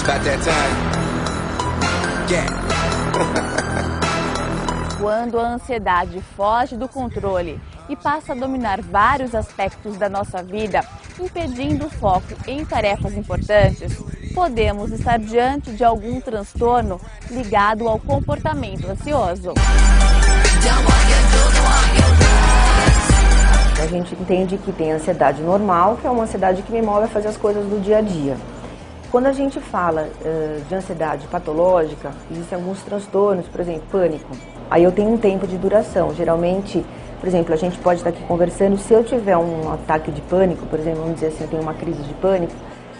About that time. Yeah. Quando a ansiedade foge do controle e passa a dominar vários aspectos da nossa vida, impedindo o foco em tarefas importantes, podemos estar diante de algum transtorno ligado ao comportamento ansioso. A gente entende que tem ansiedade normal, que é uma ansiedade que me move a fazer as coisas do dia a dia. Quando a gente fala de ansiedade patológica, existem alguns transtornos, por exemplo, pânico. Aí eu tenho um tempo de duração. Geralmente, por exemplo, a gente pode estar aqui conversando, se eu tiver um ataque de pânico, por exemplo, vamos dizer assim, eu tenho uma crise de pânico,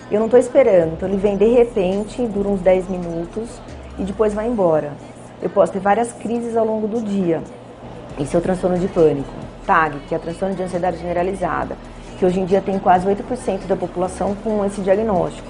eu não estou esperando, então ele vem de repente, dura uns 10 minutos e depois vai embora. Eu posso ter várias crises ao longo do dia. Esse é o transtorno de pânico. TAG, que é a transtorno de ansiedade generalizada, que hoje em dia tem quase 8% da população com esse diagnóstico.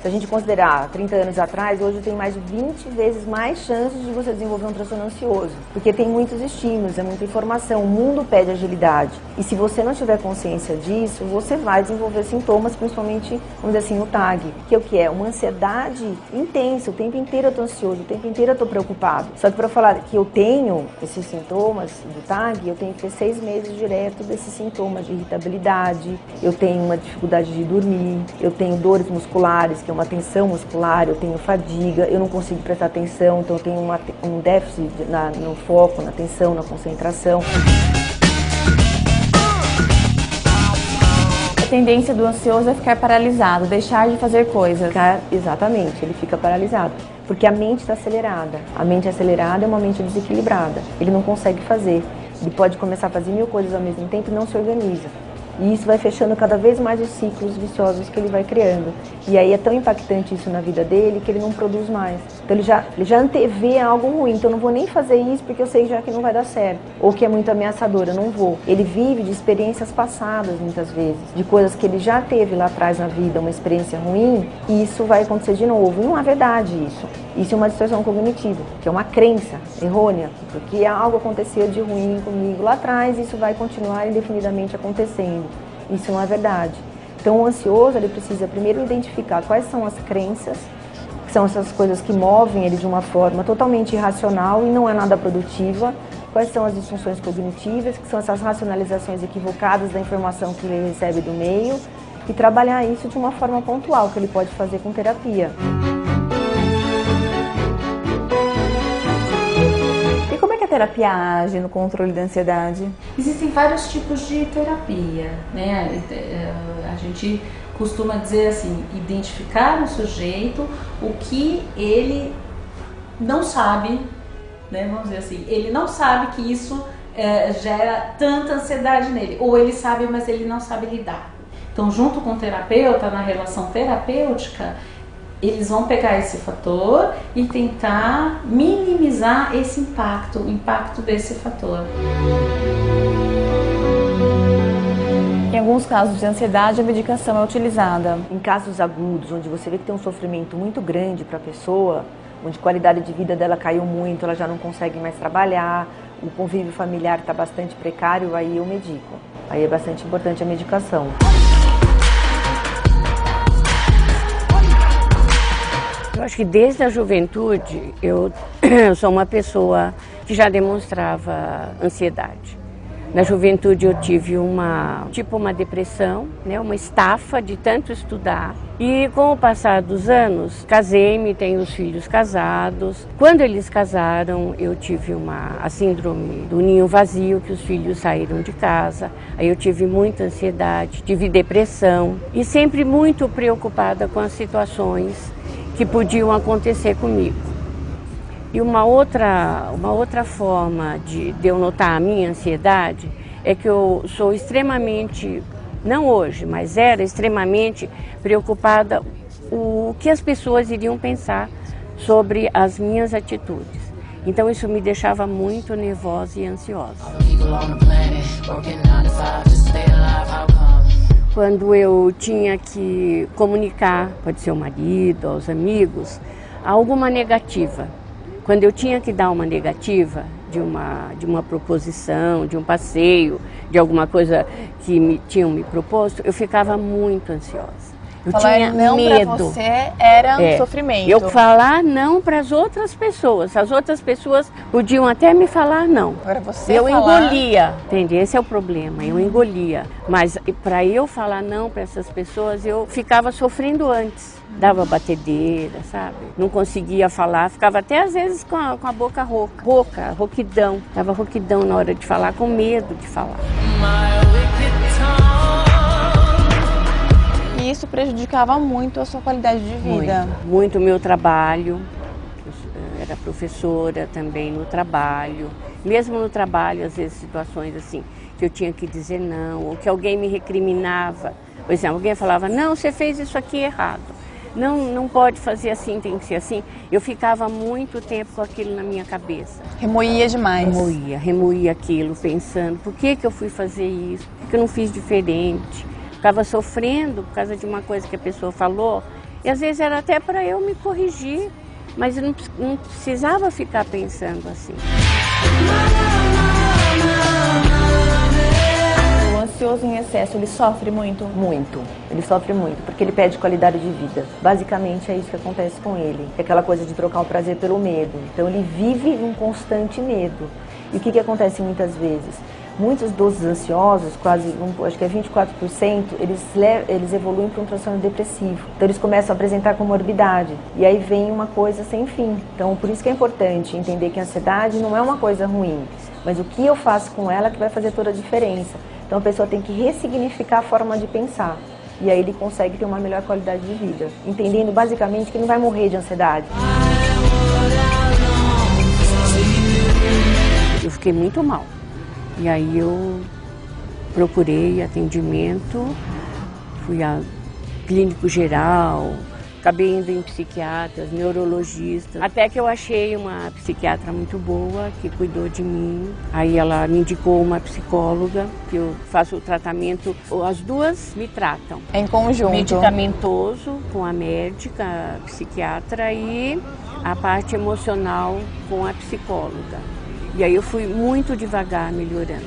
Se a gente considerar 30 anos atrás, hoje tem mais de 20 vezes mais chances de você desenvolver um transtorno ansioso, porque tem muitos estímulos, é muita informação, o mundo pede agilidade. E se você não tiver consciência disso, você vai desenvolver sintomas, principalmente, vamos dizer assim, o TAG, que é o que é? Uma ansiedade intensa, o tempo inteiro eu estou ansioso, o tempo inteiro eu estou preocupado. Só que para falar que eu tenho esses sintomas do TAG, eu tenho que ter 6 meses direto desses sintomas de irritabilidade, eu tenho uma dificuldade de dormir, eu tenho dores musculares, que é uma tensão muscular, eu tenho fadiga, eu não consigo prestar atenção, então eu tenho um déficit no foco, na atenção, na concentração. A tendência do ansioso é ficar paralisado, deixar de fazer coisas. Exatamente, ele fica paralisado, porque a mente está acelerada. A mente acelerada é uma mente desequilibrada, ele não consegue fazer. Ele pode começar a fazer 1000 coisas ao mesmo tempo e não se organiza. E isso vai fechando cada vez mais os ciclos viciosos que ele vai criando. E aí é tão impactante isso na vida dele que ele não produz mais. Então ele já antevê algo ruim, então eu não vou nem fazer isso porque eu sei já que não vai dar certo. Ou que é muito ameaçador, eu não vou. Ele vive de experiências passadas muitas vezes, de coisas que ele já teve lá atrás na vida, uma experiência ruim, e isso vai acontecer de novo. E não é verdade isso. Isso é uma distorção cognitiva, que é uma crença errônea, porque algo aconteceu de ruim comigo lá atrás e isso vai continuar indefinidamente acontecendo. Isso não é verdade. Então o ansioso, ele precisa primeiro identificar quais são as crenças, que são essas coisas que movem ele de uma forma totalmente irracional e não é nada produtiva, quais são as disfunções cognitivas, que são essas racionalizações equivocadas da informação que ele recebe do meio, e trabalhar isso de uma forma pontual, que ele pode fazer com terapia. A terapia age no controle da ansiedade? Existem vários tipos de terapia, né? A gente costuma dizer assim, identificar no sujeito o que ele não sabe, né? Vamos dizer assim, ele não sabe que isso gera tanta ansiedade nele, ou ele sabe, mas ele não sabe lidar. Então, junto com o terapeuta, na relação terapêutica, eles vão pegar esse fator e tentar minimizar esse impacto, o impacto desse fator. Em alguns casos de ansiedade, a medicação é utilizada. Em casos agudos, onde você vê que tem um sofrimento muito grande para a pessoa, onde a qualidade de vida dela caiu muito, ela já não consegue mais trabalhar, o convívio familiar está bastante precário, aí eu medico. Aí é bastante importante a medicação. Eu acho que desde a juventude eu sou uma pessoa que já demonstrava ansiedade. Na juventude eu tive uma depressão, né, uma estafa de tanto estudar. E com o passar dos anos, casei-me, tenho os filhos casados. Quando eles casaram, eu tive a síndrome do ninho vazio, que os filhos saíram de casa. Aí eu tive muita ansiedade, tive depressão e sempre muito preocupada com as situações que podiam acontecer comigo. E uma outra forma de eu notar a minha ansiedade é que eu sou extremamente, não hoje, mas era extremamente preocupada o que as pessoas iriam pensar sobre as minhas atitudes. Então isso me deixava muito nervosa e ansiosa. Quando eu tinha que comunicar, pode ser ao marido, aos amigos, alguma negativa. Quando eu tinha que dar uma negativa de uma proposição, de um passeio, de alguma coisa que tinham me proposto, eu ficava muito ansiosa. Eu Falar tinha não medo. pra você era um sofrimento. Eu falar não para as outras pessoas. As outras pessoas podiam até me falar não. Agora você Eu falar... engolia, entende? Esse é o problema, eu engolia. Mas para eu falar não para essas pessoas, eu ficava sofrendo antes. Dava batedeira, sabe? Não conseguia falar, ficava até às vezes com a boca rouca, rouquidão. Dava rouquidão na hora de falar, com medo de falar. E isso prejudicava muito a sua qualidade de vida. Muito o meu trabalho. Eu era professora também no trabalho. Mesmo no trabalho, às vezes situações assim, que eu tinha que dizer não, ou que alguém me recriminava. Por exemplo, alguém falava, não, você fez isso aqui errado. Não pode fazer assim, tem que ser assim. Eu ficava muito tempo com aquilo na minha cabeça. Remoía demais. Remoía aquilo, pensando, por que eu fui fazer isso? Por que eu não fiz diferente? Ficava sofrendo por causa de uma coisa que a pessoa falou. E às vezes era até para eu me corrigir, mas eu não precisava ficar pensando assim. O ansioso em excesso, ele sofre muito? Muito, ele sofre muito, porque ele perde qualidade de vida. Basicamente é isso que acontece com ele, é aquela coisa de trocar o prazer pelo medo. Então ele vive um constante medo. E o que acontece muitas vezes? Muitos dos ansiosos, quase, acho que é 24%, eles evoluem para um transtorno depressivo. Então eles começam a apresentar comorbidade. E aí vem uma coisa sem fim. Então por isso que é importante entender que a ansiedade não é uma coisa ruim, mas o que eu faço com ela que vai fazer toda a diferença. Então a pessoa tem que ressignificar a forma de pensar. E aí ele consegue ter uma melhor qualidade de vida. Entendendo basicamente que não vai morrer de ansiedade. Eu fiquei muito mal. E aí eu procurei atendimento, fui a clínico geral, acabei indo em psiquiatras, neurologistas, até que eu achei uma psiquiatra muito boa que cuidou de mim. Aí ela me indicou uma psicóloga, que eu faço o tratamento, as duas me tratam. Em conjunto. Medicamentoso com a médica, a psiquiatra, e a parte emocional com a psicóloga. E aí eu fui muito devagar melhorando.